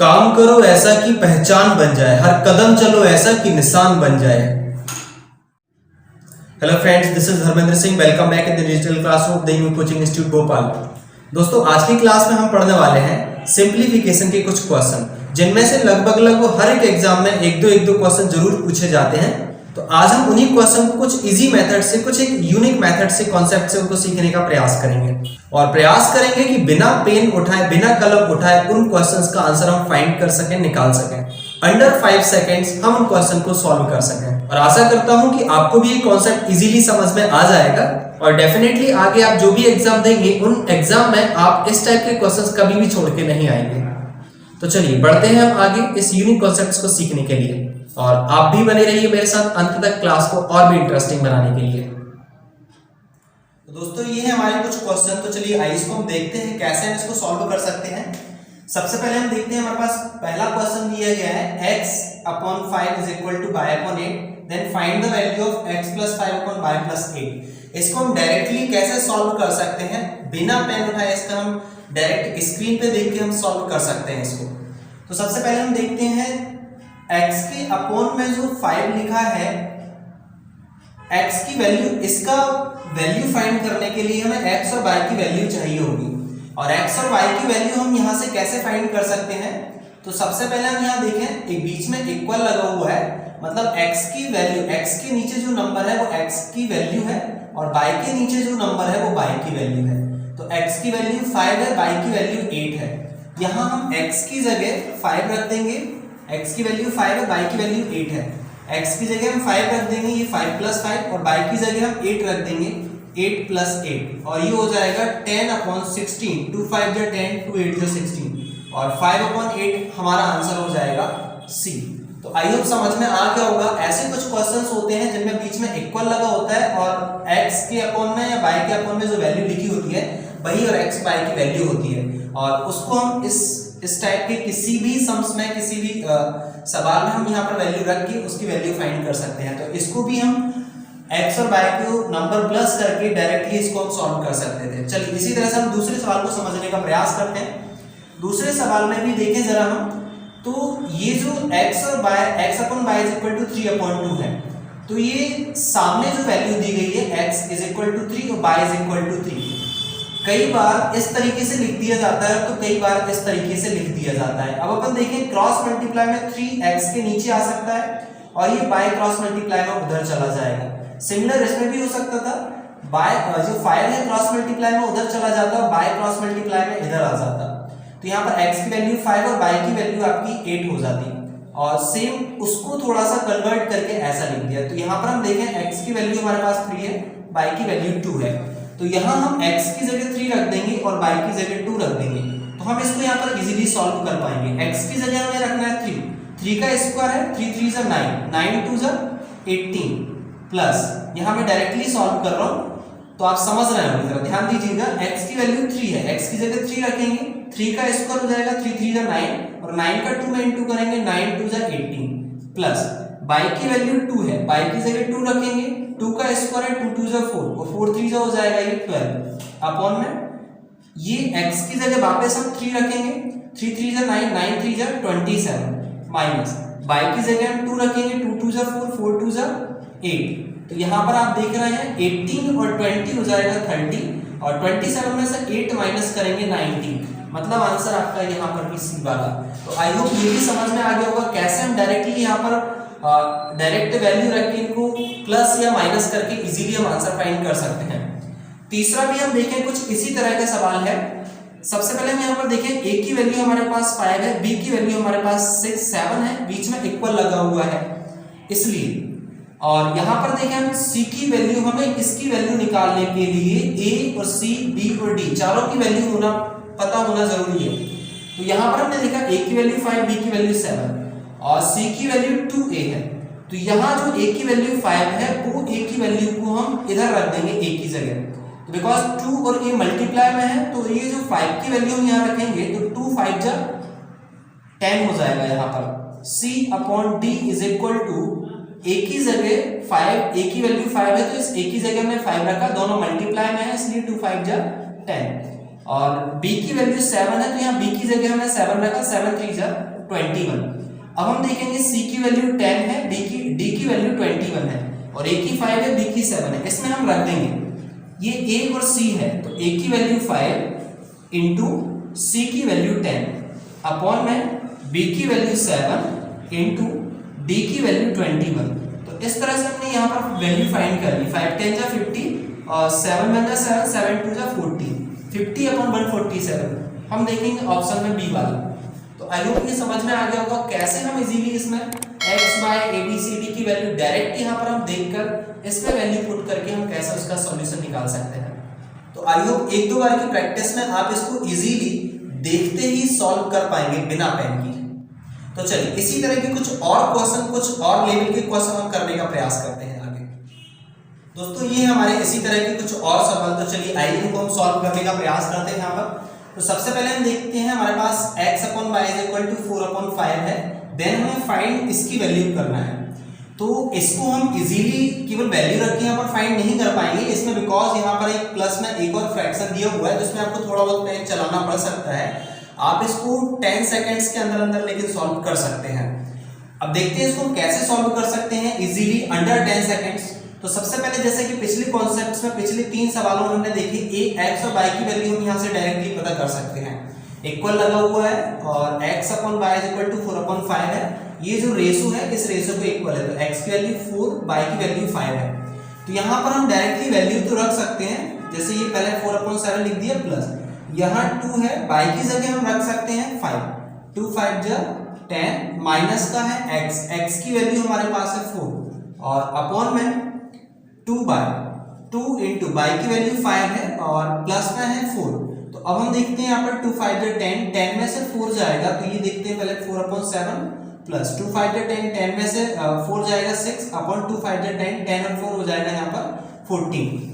काम करो ऐसा कि पहचान बन जाए, हर कदम चलो ऐसा कि निशान बन जाए। Hello friends, this is Dharmendra Singh. Welcome back in the digital classroom of the new coaching institute Bhopal. दोस्तों, आज की क्लास में हम पढ़ने वाले हैं सिंप्लीफिकेशन के कुछ क्वेश्चन, जिनमें से लगभग हर एक एग्जाम में एक दो क्वेश्चन जरूर पूछे जाते हैं। तो आज हम उन्हीं क्वेश्चन को कुछ इजी मेथड से, कुछ एक यूनिक मेथड से, कॉन्सेप्ट से उनको सीखने का प्रयास करेंगे और प्रयास करेंगे कि बिना पेन उठाए, बिना कलम उठाए उन क्वेश्चंस का आंसर हम फाइंड कर सकें, निकाल सकें। अंडर 5 सेकेंड्स हम उन क्वेश्चन को सॉल्व कर सकें। और आशा करता हूं कि आपको भी ये कॉन्सेप्ट इजीली समझ में आ जाएगा और डेफिनेटली आगे आप जो भी एग्जाम देंगे उन एग्जाम में आप इस टाइप के क्वेश्चंस कभी भी छोड़ के नहीं आएंगे। तो चलिए बढ़ते हैं हम आगे इस यूनिक कॉन्सेप्ट्स को सीखने के लिए, और आप भी बने रहिए मेरे साथ अंत तक क्लास को और भी इंटरेस्टिंग बनाने के लिए। तो दोस्तों, ये है हमारे कुछ क्वेश्चन। तो चलिए आइए इसको हम देखते हैं कैसे हम इसको सॉल्व कर सकते हैं। सबसे पहले हम देखते हैं, हमारे पास पहला क्वेश्चन दिया गया है x upon 5 is equal to y upon 8, then find the value of x plus 5 upon y plus 8। इसको हम डायरेक्टली कैसे सॉल्व कर सकते हैं बिना पेन उठाए, इसका हम डायरेक्ट स्क्रीन पे देख के हम सॉल्व कर सकते हैं इसको। तो सबसे पहले हम देखते हैं x के अपॉन में जो 5 लिखा है, x की वैल्यू, इसका वैल्यू फाइंड करने के लिए हमें x और y की वैल्यू चाहिए होगी। और x और y की वैल्यू हम यहां से कैसे फाइंड कर सकते हैं? तो सबसे पहले हम यहां देखें, एक बीच में इक्वल लगा हुआ है, मतलब x की वैल्यू, x के नीचे जो नंबर है वो x की वैल्यू है और y के नीचे जो नंबर है वो y की वैल्यू है। तो x की वैल्यू 5 है, y की वैल्यू 8 है। यहां हम x की जगह 5 रख देंगे, x की वैल्यू 5 है, y की वैल्यू 8 है। x की जगह हम 5 रख देंगे, ये 5 प्लस 5, और y की जगह हम 8 रख देंगे, 8 प्लस 8, और ये हो जाएगा 10 अपॉन 16। 2 5 जा 10, 2 8 जा 16, और 5 अपॉन 8 हमारा आंसर हो जाएगा C। तो आई होप समझ में आ गया होगा। ऐसे कुछ क्वेश्चंस होते हैं जिनमें बीच में इक्वल लगा होता है और x के अपॉन में या y के अपॉन में जो वैल्यू लिखी होती है वही और x y की वैल्यू होती है, और उसको हम इस टाइप के किसी भी सम्स में, किसी भी सवाल में हम यहाँ पर वैल्यू रख के उसकी वैल्यू फाइंड कर सकते हैं। तो इसको भी हम x और y को नंबर प्लस करके डायरेक्टली इसको हम सॉल्व कर सकते थे। चलिए इसी तरह से हम दूसरे सवाल को समझने का प्रयास करते हैं। दूसरे सवाल में भी देखें जरा हम, तो ये जो x और y, x upon y is equal to 3 upon 2 है, तो ये सामने जो वैल्यू दी गई है x इज इक्वल टू 3 और y इज इक्वल टू 3, कई बार इस तरीके से लिख दिया जाता है तो कई बार इस तरीके से लिख दिया जाता है। अब अपन देखें, क्रॉस मल्टीप्लाई में 3x के नीचे आ सकता है और ये y क्रॉस मल्टीप्लाई में उधर चला जाएगा। सिमिलर इसमें भी हो सकता था, y जो 5 है क्रॉस मल्टीप्लाई में उधर चला जाता है, y क्रॉस मल्टीप्लाई में इधर आ जाता। तो यहाँ पर x की वैल्यू 5 और y की वैल्यू आपकी 8 हो जाती, और सेम उसको थोड़ा सा कन्वर्ट करके ऐसा लिख दिया। तो यहाँ पर हम देखें, x की वैल्यू हमारे पास 3 है, y की वैल्यू 2 है, तो यहाँ हम x की जगह 3 रख देंगे और y की जगह 2 रख देंगे, तो हम इसको यहाँ पर इजीली सॉल्व कर पाएंगे। x की जगह हमें रखना है 3, 3 का स्क्वायर है, 3 3 जा 9, 9 2 जा 18, प्लस यहाँ मैं डायरेक्टली सॉल्व कर रहा हूँ तो आप समझ रहे हैं, जरा ध्यान दीजिएगा। x की वैल्यू 3 है, x की जगह 3 रखेंगे, 3 का स्क्वायर हो जाएगा 3 3 जा 9, और 9 का 2 में इंटू करेंगे, 9 2 जा 18, प्लस y की वैल्यू 2 है, y की जगह 2 रखेंगे, 2 का स्क्वायर है 2 2 जा 4, और 4 3 जा हो जाएगा ये 12 अपॉन में ये x की जगह वापस हम 3 रखेंगे, 3 3 जा 9, 9 3 जा 27, माइनस y की जगह हम 2 रखेंगे, 2 2 जा 4, 4 2 जा 8। तो यहाँ पर आप देख रहे हैं 18 और 20 हो जाएगा 30, और 27 में से 8 माइनस करेंगे 19, मतलब आंसर आपका यहाँ पर भी सी वाला। तो आई होप ये भी समझ में आ गया होगा कैसे हम डायरेक्टली यहाँ पर डायरेक्ट वैल्यू रख के इनको प्लस या माइनस करके इजीली हम आंसर फाइंड कर सकते हैं। तीसरा भी हम देखें, कुछ इसी तरह का सवाल है। सबसे पहले हम यहाँ पर देखें, a की वैल्यू हमारे पास 5 है, b की वैल्यू हमारे पास 6 7 है, बीच में इक्वल लगा हुआ है इसलिए, और यहाँ पर देखें हम c की वैल्यू, हमें इसकी वैल्यू निकालने के लिए a और c, b और d चारों की वैल्यू पता होना जरूरी है। तो यहाँ पर हमने देखा a की वैल्यू 5, b की वैल्यू 7 और c की वैल्यू 2a है। तो यहाँ जो a की वैल्यू 5 है वो a की वैल्यू को हम इधर रख देंगे a की जगह, तो बिकॉज 2 और a मल्टीप्लाई में है, तो ये जो 5 की वैल्यू हम यहाँ रखेंगे तो 2 5 जा 10 हो जाएगा। यहाँ पर c upon d is equal to a की जगह 5, a की वैल्यू 5 है तो इस a की जगह हमने 5 रखा, दोनों मल्टीप्लाई में है इसलिए 2 5 जा 10, और b की वैल्यू 7 है तो यहाँ b की जगह हमने 7 रखा, 7 3 जा 21। अब हम देखेंगे सी की वैल्यू 10 है, डी की वैल्यू 21 है और ए की 5 है, बी की 7 है। इसमें हम रख देंगे ये ए और सी है तो ए की वैल्यू 5 इंटू सी की वैल्यू 10 अपॉन में बी की वैल्यू 7 इंटू डी की वैल्यू 21। तो इस तरह से हमने यहाँ पर वैल्यू फाइंड कर ली। 5 10 जा 50 और 7 1 जा 7 7 2 जा 40 50 अपॉन 147। हम देखेंगे ऑप्शन में बी वाला। तो आई होप ये समझ में आ गया होगा कैसे हम इजीली इसमें x y a b c d की वैल्यू डायरेक्ट यहाँ पर हम देखकर इसमें वैल्यू पुट करके हम कैसे उसका सॉल्यूशन निकाल सकते हैं। तो आई होप एक दो बार की प्रैक्टिस में आप इसको इजीली देखते ही सॉल्व कर पाएंगे बिना पेन की। तो चलिए इसी तरह के कुछ और क्वेश्चन, कुछ और लेवल के क्वेश्चन हम करने का प्रयास करते हैं आगे। दोस्तों ये हमारे इसी तरह के कुछ और सवाल, तो चलिए आइए इनको हम सॉल्व करने का प्रयास करते हैं यहाँ पर। तो सबसे पहले हम देखते हैं हमारे पास x upon y is equal to 4 upon 5 है। देन हमें फाइंड इसकी वैल्यू करना है। तो इसको हम इजीली केवल वैल्यू रख के यहाँ पर फाइंड नहीं कर पाएंगे इसमें, बिकॉज यहाँ पर एक प्लस में एक और फ्रैक्शन दिया हुआ है जिसमें आपको थोड़ा बहुत पेन चलाना पड़ सकता है। आप इसको 10 सेकेंड्स के अंदर अंदर लेकिन सॉल्व कर सकते हैं। अब देखते हैं इसको कैसे सॉल्व कर सकते हैं इजीली अंडर 10 सेकेंड्स। तो सबसे पहले जैसे कि पिछले कॉन्सेप्ट्स में पिछले 3 सवालों में हमने देखी ए x और y की वैल्यू हम यहाँ से डायरेक्टली पता कर सकते हैं। इक्वल लगा हुआ है और x upon y is equal to 4 upon 5 है। ये जो रेशो है इस रेशो को इक्वल है, तो x की वैल्यू 4 y की वैल्यू 5 है। तो यहाँ पर हम डायरेक्टली वैल्यू तो रख सकते हैं, जैसे ये पहले 4 अपॉन 7 लिख दिया प्लस यहाँ 2 है, y की जगह हम रख सकते हैं 5, 2 5 जा 10 माइनस का है x की वैल्यू हमारे पास है 4 और अपॉन में 2 बाय 2 इंटू बाई की वैल्यू 5 है और प्लस में है 4। तो अब हम देखते हैं यहाँ पर 2 5 10, 10 में से 4 जाएगा तो ये देखते हैं पहले 4 अपॉन 7 प्लस 2 5 10, 10 में से 4 जाएगा 6 अपॉन 2 5 10, 10 और 4 हो जाएगा यहाँ पर 14।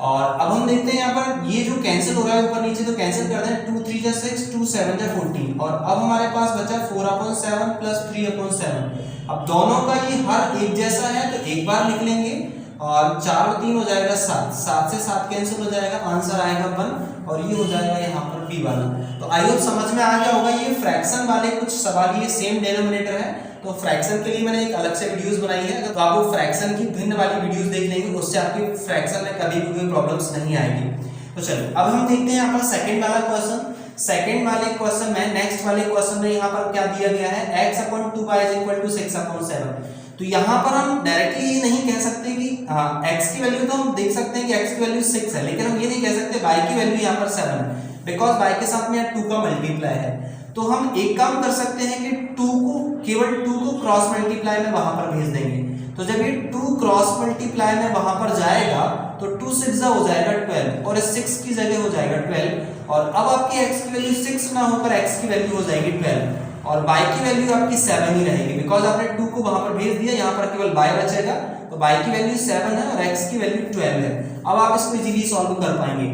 और अब हम देखते हैं यहाँ पर ये जो कैंसिल हो रहा है ऊपर नीचे, तो कैंसिल कर दें 2 3 जा 6, 2 7 जा 14 और अब हमारे पास बचा 4 अपॉन 7 प्लस 3 अपॉन 7। अब दोनों का ये हर एक जैसा है तो एक बार लिख लेंगे और 4 और 3 हो जाएगा 7, 7 से 7 कैंसिल हो जाएगा, आंसर आएगा 1 और ये हो जाएगा यहाँ पर बी वाला। तो आई होप समझ में आ गया होगा। ये फ्रैक्शन वाले कुछ सवाल ये सेम डिनोमिनेटर है, तो फ्रैक्शन के लिए मैंने एक अलग से वीडियोस बनाई है, तो आप वो फ्रैक्शन की भिन्न वाली वीडियोस देख लेंगे, उससे आपकी फ्रैक्शन में कभी भी कोई प्रॉब्लम्स नहीं आएगी। तो चलिए अब हम देखते हैं यहाँ पर सेकंड वाला क्वेश्चन। सेकंड वाले क्वेश्चन में नेक्स्ट वाले क्वेश्चन में यहाँ पर क्या दिया गया है, x upon 2y is equal to 6 upon 7। तो यहाँ पर हम डायरेक्टली ये नहीं कह सकते कि x की वैल्यू तो हम देख सकते हैं कि x की वैल्यू 6 है, लेकिन हम ये नहीं कह सकते y की वैल्यू यहाँ पर 7 है, बिकॉज y के साथ में 2 का मल्टीप्लाई है। तो हम एक काम कर सकते हैं कि 2 को केवल 2 को क्रॉस मल्टीप्लाई में वहां पर भेज देंगे। तो जब ये 2 क्रॉस मल्टीप्लाई में वहां पर जाएगा तो 2 6 हो जाएगा 12 और 6 की जगह हो जाएगा 12 और अब आपकी x की वैल्यू 6 ना होकर x की वैल्यू हो जाएगी 12 और y की वैल्यू आपकी 7 ही रहेगी, बिकॉज आपने 2 को वहां पर भेज दिया, यहाँ पर केवल y बचेगा। तो y की वैल्यू 7 है और x की वैल्यू 12 है। अब आप इसको इजीली सॉल्व कर पाएंगे।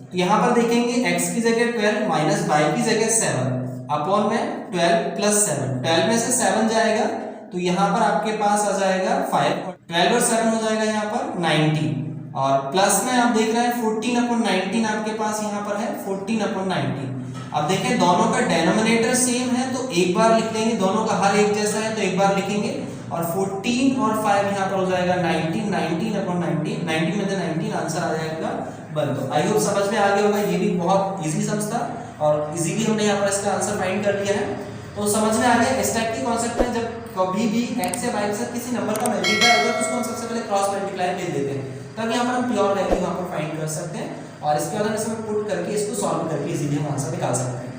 तो यहाँ पर देखेंगे x की जगह 12 माइनस y की जगह 7 अपॉन में 12 प्लस 7, 12 में से 7 जाएगा तो यहाँ पर आपके पास आ जाएगा 5, 12 और 7 हो जाएगा यहाँ पर 19 और प्लस में आप देख रहे हैं 14 अपॉन 19 आपके पास यहाँ पर है 14 अपॉन 19। अब देखें दोनों का डेनोमिनेटर सेम है तो एक बार लिख लेंगे, दोनों का हर एक जैसा है तो एक बार लिखेंगे और 14 और 5 यहाँ पर हो जाएगा 19, 19 अपॉन 19, 19 में से 19 आंसर आ जाएगा 1। तो आई होप समझ में आ गया होगा, ये भी बहुत इजी सम था और इजीली हमने यहाँ पर इसका आंसर फाइंड कर लिया है। तो समझ में आ गया इस टाइप की कॉन्सेप्ट में जब कभी भी x या y के साथ किसी नंबर का मल्टीप्लाई होगा तो उसको हम सबसे पहले क्रॉस मल्टीप्लाई भेज देते हैं, तब यहाँ पर हम प्योर वैल्यू वहाँ पर फाइंड कर सकते हैं और इसके बाद हम इसमें पुट करके इसको सॉल्व करके इजीली हम आंसर निकाल सकते हैं।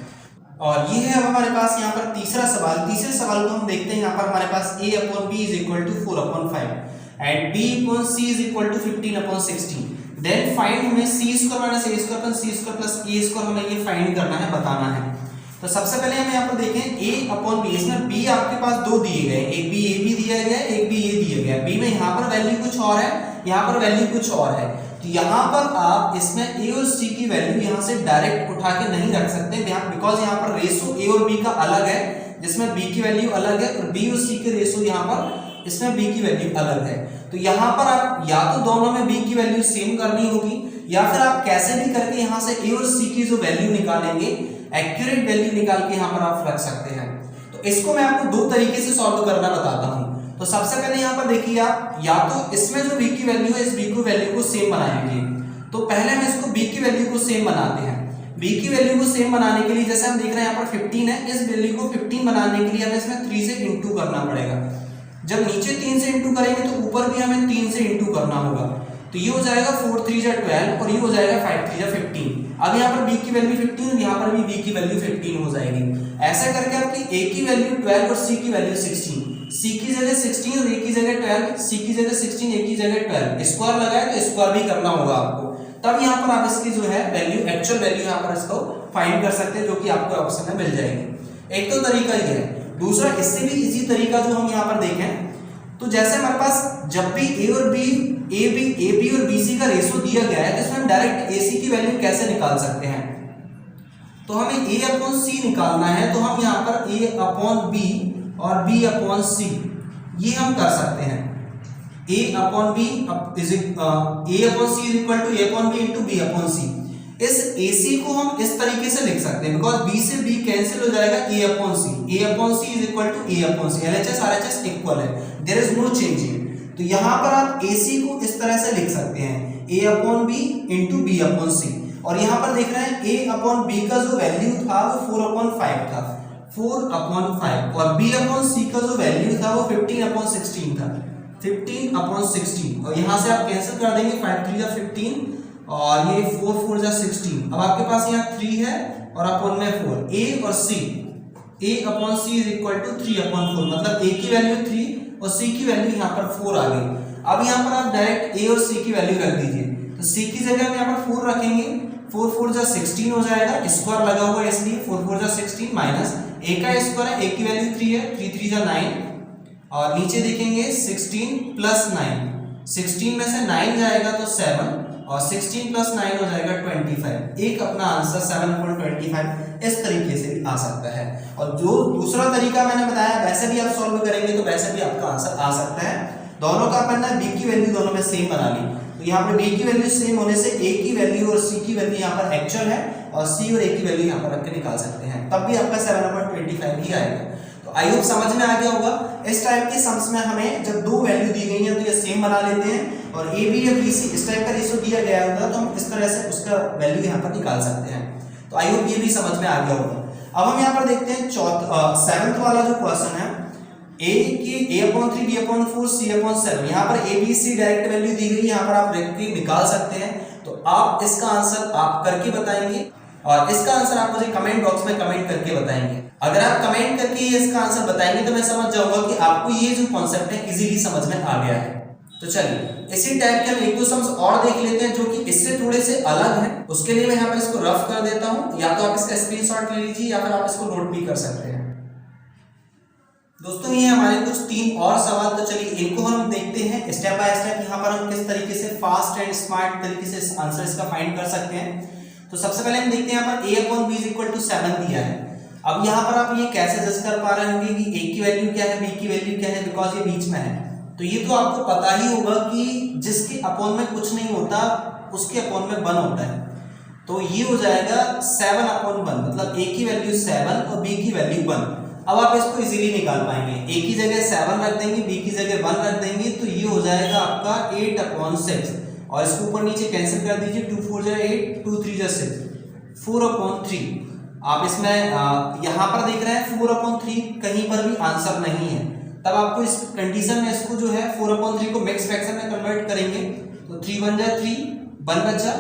और ये है अब हमारे पास यहाँ पर तीसरा सवाल। तीसरे सवाल को हम देखते हैं। यहाँ पर हमारे पास a upon b is equal to 4 upon 5 and b upon c is equal to 15 upon 16। Then find हमें c square minus a square plus c square plus a square हमें ये फाइंड करना है, बताना है। तो सबसे पहले हम यहाँ पर देखें a अपॉन b, इसमें b आपके पास दो दिए गए, एक b a b दिया गया है, एक b a दिया गया है। b में यहाँ पर वैल्यू कुछ और है, यहाँ पर वैल्यू कुछ और है। तो यहाँ पर आप इसमें a और c की वैल्यू यहाँ से डायरेक्ट उठा के नहीं रख सकते, बिकॉज यहाँ पर रेशो a और b का अलग है, जिसमें b की वैल्यू अलग है और b और c के रेशो यहाँ पर इसमें b की वैल्यू अलग है। तो यहाँ पर आप या तो दोनों में b की वैल्यू सेम करनी होगी या फिर आप कैसे भी करके यहाँ से a और c की जो वैल्यू निकालेंगे एक्यूरेट वैल्यू निकाल के यहाँ पर आप रख सकते हैं। तो इसको मैं आपको दो तरीके से सॉल्व करना बताता हूं। तो सबसे पहले यहाँ पर देखिए आप, या तो इसमें जो b की वैल्यू है इस b की वैल्यू को सेम बनाएंगे। तो पहले हम इसको b की वैल्यू को सेम बनाते हैं। b की वैल्यू को सेम बनाने के लिए जैसे हम देख रहे हैं यहाँ पर 15 है, इस वैल्यू को 15 बनाने के लिए हमें इसमें 3 से इंटू करना पड़ेगा। जब नीचे 3 से इंटू करेंगे तो ऊपर भी हमें 3 से इंटू करना होगा। तो ये हो जाएगा 4 3 जा 12 और ये हो जाएगा 5 3 जा 15। अब यहाँ पर b की वैल्यू 15 और यहाँ पर भी b की वैल्यू 15 हो जाएगी। ऐसा करके आपकी a की वैल्यू 12 और c की वैल्यू 16, c की जगह 16 और a की जगह 12, c की जगह 16 a की जगह 12, स्क्वायर लगाए तो स्क्वायर भी करना होगा आपको। तब यहाँ पर आप इसकी जो है वैल्यू, एक्चुअल वैल्यू यहाँ पर इसको फाइंड कर सकते हैं, जो कि आपको ऑप्शन में मिल जाएगी। एक तो तरीका ये है। दूसरा, इससे भी इजी तरीका जो हम यहाँ पर देखें, तो जैसे हमारे पास जब भी ए और बी, ए बी और बी सी का रेशो दिया गया है, तो इसमें हम डायरेक्ट ए सी की वैल्यू कैसे निकाल सकते हैं। तो हमें ए अपॉन सी निकालना है, तो हम यहाँ पर ए अपॉन बी और बी अपॉन सी ये हम कर सकते हैं। A upon B is A upon C is equal to A upon B into B upon C. इस ए सी को हम इस तरीके से लिख सकते हैं, बिकॉज बी से बी कैंसिल हो जाएगा, A upon C, A upon C is equal to A upon C, LHS RHS equal है, देयर इज नो चेंजिंग। तो यहाँ पर आप ए सी को इस तरह से लिख सकते हैं, A upon B into B upon C. और यहाँ पर देख रहे हैं ए अपॉन बी का जो वैल्यू था वो 4 अपॉन 5 था, 4 अपॉन 5, और बी अपॉन सी का जो वैल्यू था वो 15 अपॉन 16 था, 15 अपॉन 16। और यहाँ से आप कैंसिल कर देंगे, 5 3 जा 15 और ये 4 4 जा 16। अब आपके पास यहाँ 3 है और अपॉन में 4, ए और C, A upon C is equal to 3 upon 4, मतलब ए की वैल्यू 3 और सी की वैल्यू यहाँ पर 4 आ गई। अब यहाँ पर आप डायरेक्ट ए और सी की वैल्यू रख दीजिए। तो सी की जगह हम यहाँ पर 4 रखेंगे, 4 4 जा 16 हो जाएगा, स्क्वायर लगा हुआ है इसलिए 4 4 जा 16 माइनस ए का स्क्वायर है, ए की वैल्यू 3 है, 3 3 जा 9 और नीचे देखेंगे 16 प्लस 9, 16 में से 9 जाएगा तो 7 और 16 प्लस 9 हो जाएगा 25। एक अपना आंसर 7/25 इस तरीके से भी आ सकता है। और जो दूसरा तरीका मैंने बताया वैसे भी आप सॉल्व करेंगे तो वैसे भी आपका आंसर आ सकता है। दोनों का अपन ने b की वैल्यू दोनों में सेम बना ली, तो यहाँ पे b की वैल्यू सेम होने से a की वैल्यू और c की वैल्यू यहाँ पर एक्चुअल है और c और a की वैल्यू यहाँ पर रख के निकाल सकते हैं, तब भी आपका 7/25 ही आएगा। तो आई होप समझ में आ गया होगा। इस टाइप के सम्स में हमें जब दो वैल्यू दी गई है तो ये सेम बना लेते हैं, और ए बी या बी सी इस टाइप का रेशो दिया गया होगा तो हम इस तरह से उसका वैल्यू यहाँ पर निकाल सकते हैं। तो आई होप ये भी समझ में आ गया होगा। अब हम यहाँ पर देखते हैं 7th वाला जो क्वेश्चन है, a की a/3 b/4 c/7। यहाँ पर a b c direct value दी गई, यहाँ पर आप रख के निकाल सकते हैं। तो आप इसका आंसर आप करके बताएंगे और इसका आंसर आप मुझे कमेंट बॉक्स में कमेंट करके बताएंगे। अगर आप कमेंट करके इसका आंसर बताएंगे तो मैं समझ जाऊंगा कि आपको ये जो कॉन्सेप्ट है इजीली समझ में आ गया है। तो चलिए इसी टाइप के हम एक दो सम्स और देख लेते हैं जो कि इससे थोड़े से अलग हैं। उसके लिए मैं यहाँ पर इसको रफ कर देता हूँ, या तो आप इसका स्क्रीनशॉट ले लीजिए या फिर आप इसको नोट भी कर सकते हैं। दोस्तों ये हमारे कुछ 3 और सवाल, तो चलिए इनको हम देखते हैं स्टेप बाय स्टेप। यहाँ पर हम किस तरीके से फास्ट एंड स्मार्ट तरीके से आंसर इसका फाइंड कर सकते हैं। तो सबसे पहले हम देखते हैं यहाँ पर a/b = 7 दिया है। अब यहाँ पर आप ये कैसे जज कर पा रहे होंगे कि a की वैल्यू क्या है, b की वैल्यू क्या है, बिकॉज ये बीच में है। तो ये तो आपको पता ही होगा कि जिसके अपॉन में कुछ नहीं होता उसके अपॉन में 1 होता है। तो ये हो जाएगा 7/1, मतलब a की वैल्यू 7 और b की वैल्यू 1। अब आप इसको इजीली निकाल पाएंगे, a की जगह 7 रख देंगे, b की जगह 1 रख देंगे, तो ये हो जाएगा आपका 8/6 और इसको ऊपर नीचे कैंसिल कर दीजिए, 2 4 जा 8, 2 3 जा 6, 4/3। आप इसमें यहाँ पर देख रहे हैं 4/3 कहीं पर भी आंसर नहीं है, तब आपको इस कंडीशन में इसको जो है 4/3 को मिक्स फ्रैक्शन में कन्वर्ट करेंगे, तो 3 1 जा 3, 1 बचा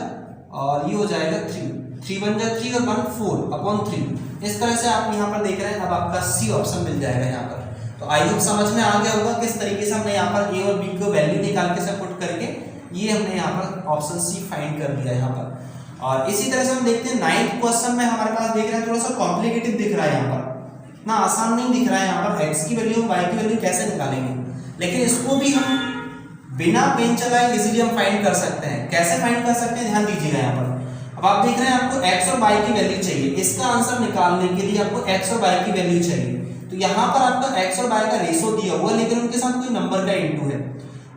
और ये हो जाएगा 3, 3 1 जा 3 और 1 4/3। इस तरह से आप यहाँ पर देख रहे हैं। अब आपका सी ऑप्शन मिल जाएगा यहाँ पर। तो आई होप समझ में आ गया होगा किस तरीके से हमने यहाँ पर ए और बी को वैल्यू निकाल के सब पुट करके ये हमने यहाँ पर ऑप्शन सी फाइंड कर दिया यहाँ पर। और इसी तरह से हम देखते हैं 9th क्वेश्चन में हमारे पास देख रहे हैं थोड़ा सा कॉम्प्लिकेटेड दिख रहा है, यहाँ पर ना आसान नहीं दिख रहा है। यहाँ पर x की वैल्यू y की वैल्यू कैसे निकालेंगे, लेकिन इसको भी हम बिना पेन चलाए इजीली हम फाइंड कर सकते हैं। कैसे फाइंड कर सकते हैं ध्यान दीजिएगा यहाँ पर। अब आप देख रहे हैं आपको x और y की वैल्यू चाहिए, इसका आंसर निकालने के लिए आपको x और y की वैल्यू चाहिए। तो यहाँ पर आपका x और y का रेशो दिया हुआ है, लेकिन उनके साथ कोई नंबर का इनटू है।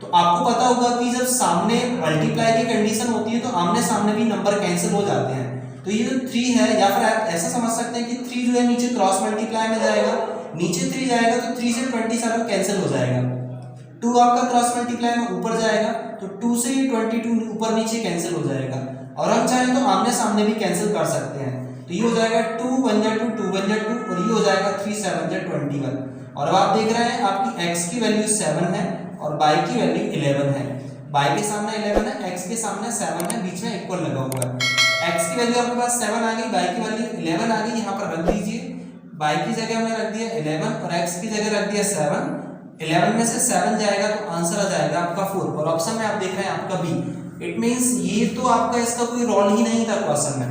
तो आपको पता होगा कि जब सामने मल्टीप्लाई की कंडीशन होती है तो आमने सामने भी नंबर कैंसिल हो जाते हैं। तो ये जो 3 है, या फिर आप ऐसा समझ सकते हैं कि 3 जो है नीचे क्रॉस मल्टीप्लाई में जाएगा, नीचे 3 जाएगा तो 3 से 27 कैंसिल हो जाएगा। 2 आपका क्रॉस मल्टीप्लाई में ऊपर जाएगा तो 2 से 22 ऊपर नीचे कैंसिल हो जाएगा। और हम चाहें तो आमने सामने भी कैंसिल कर सकते हैं, तो ये हो जाएगा 2 1 जा 2 2 1 जा 2 और ये हो जाएगा 3 7 जा 21। और अब आप देख रहे हैं आपकी x की वैल्यू 7 है और y की वैल्यू 11 है। y के सामने 11 है, x के सामने 7 है, बीच में इक्वल लगा हुआ है। x की वैल्यू आपके पास 7 आ गई, y की वैल्यू 11 आ गई, यहाँ पर रख दीजिए। y की जगह हमने रख दिया 11 और x की जगह रख दिया 7। 11 में से 7 जाएगा तो आंसर आ जाएगा आपका 4 और ऑप्शन में आप देख रहे हैं आपका बी। इट मींस ये तो आपका इसका कोई रोल ही नहीं था क्वेश्चन में,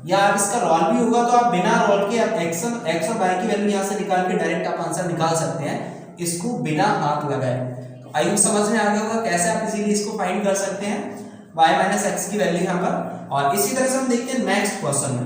या आप इसका रोल भी होगा तो आप बिना रोल के आप x और y की वैल्यू यहाँ से निकाल के डायरेक्ट आप आंसर निकाल सकते हैं, इसको बिना हाथ लगाए। तो आई होप समझ में आ गया होगा कैसे आप इजीली इसको फाइंड कर सकते हैं y माइनस x की वैल्यू यहाँ पर। और इसी तरह से हम देखते हैं नेक्स्ट क्वेश्चन में।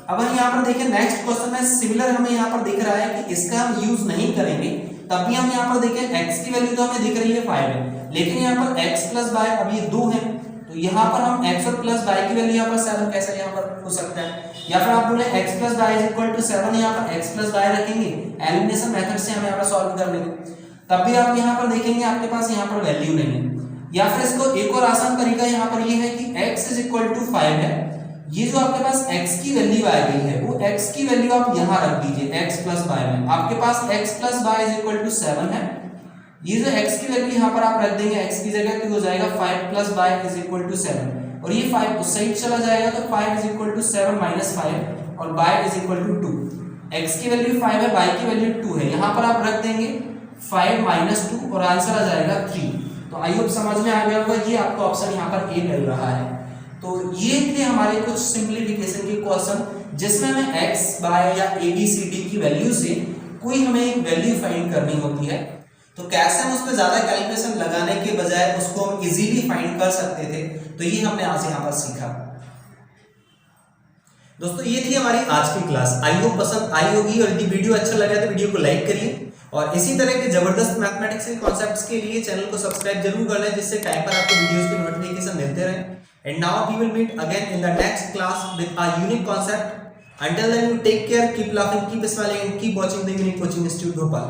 अब हम यहाँ पर देखिए नेक्स्ट क्वेश्चन में सिमिलर हमें यहाँ पर दिख रहा है कि इसका हम यूज नहीं करेंगे, तब भी हम यहाँ पर देखें x की वैल्यू तो हमें दिख रही है 5 है, लेकिन यहाँ पर x प्लस y अब ये 2 है, तो यहाँ पर हम x और प्लस y की वैल्यू यहाँ पर 7 कैसे यहाँ पर हो सकता है। या फिर आप बोले x plus y is equal to 7, यहाँ पर x प्लस y रखेंगे, एलिमिनेशन मेथड से हम यहाँ पर सॉल्व कर लेंगे, तब भी आप यहाँ पर देखेंगे आपके पास यहाँ पर वैल्यू नहीं है। या फिर इसको एक और आसान तरीका यहाँ पर ये है कि x इज इक्वल टू 5 है, ये जो आपके पास x की वैल्यू आ गई है वो x की वैल्यू आप यहाँ रख दीजिए x प्लस y में, आपके पास x plus y is equal to 7 है, ये जो x की वैल्यू यहाँ पर आप रख देंगे x की जगह तो हो जाएगा 5 plus y is equal to 7 और ये 5 उस साइड चला जाएगा तो 5 इज इक्वल टू 7 माइनस 5 और y is equal to 2। x की वैल्यू 5 है, y की वैल्यू 2 है, यहाँ पर आप रख देंगे 5 माइनस 2 और आंसर आ जाएगा 3। तो आई होप समझ में आ गया होगा, ये आपको ऑप्शन यहाँ पर ए मिल रहा है। तो ये थे हमारे कुछ सिंप्लीफिकेशन के क्वेश्चन जिसमें हमें x, y या a b c d की वैल्यू से कोई हमें एक वैल्यू फाइंड करनी होती है, तो कैसे हम उस पर ज्यादा कैलकुलेशन लगाने के बजाय उसको हम इजीली फाइंड कर सकते थे, तो ये हमने आज यहाँ पर सीखा। दोस्तों ये थी हमारी आज की क्लास, आई होप पसंद आई होगी, और यदि वीडियो अच्छा लगा तो वीडियो को लाइक करिए और इसी तरह के जबरदस्त मैथमेटिक्स के कॉन्सेप्ट्स के लिए चैनल को सब्सक्राइब जरूर कर लें, जिससे टाइम पर आपको वीडियोस के नोटिफिकेशन मिलते रहें। And now we will meet again in the next class with a unique concept. Until then, you take care, keep laughing, keep smiling, and keep watching the Unique Coaching Institute Bhopal.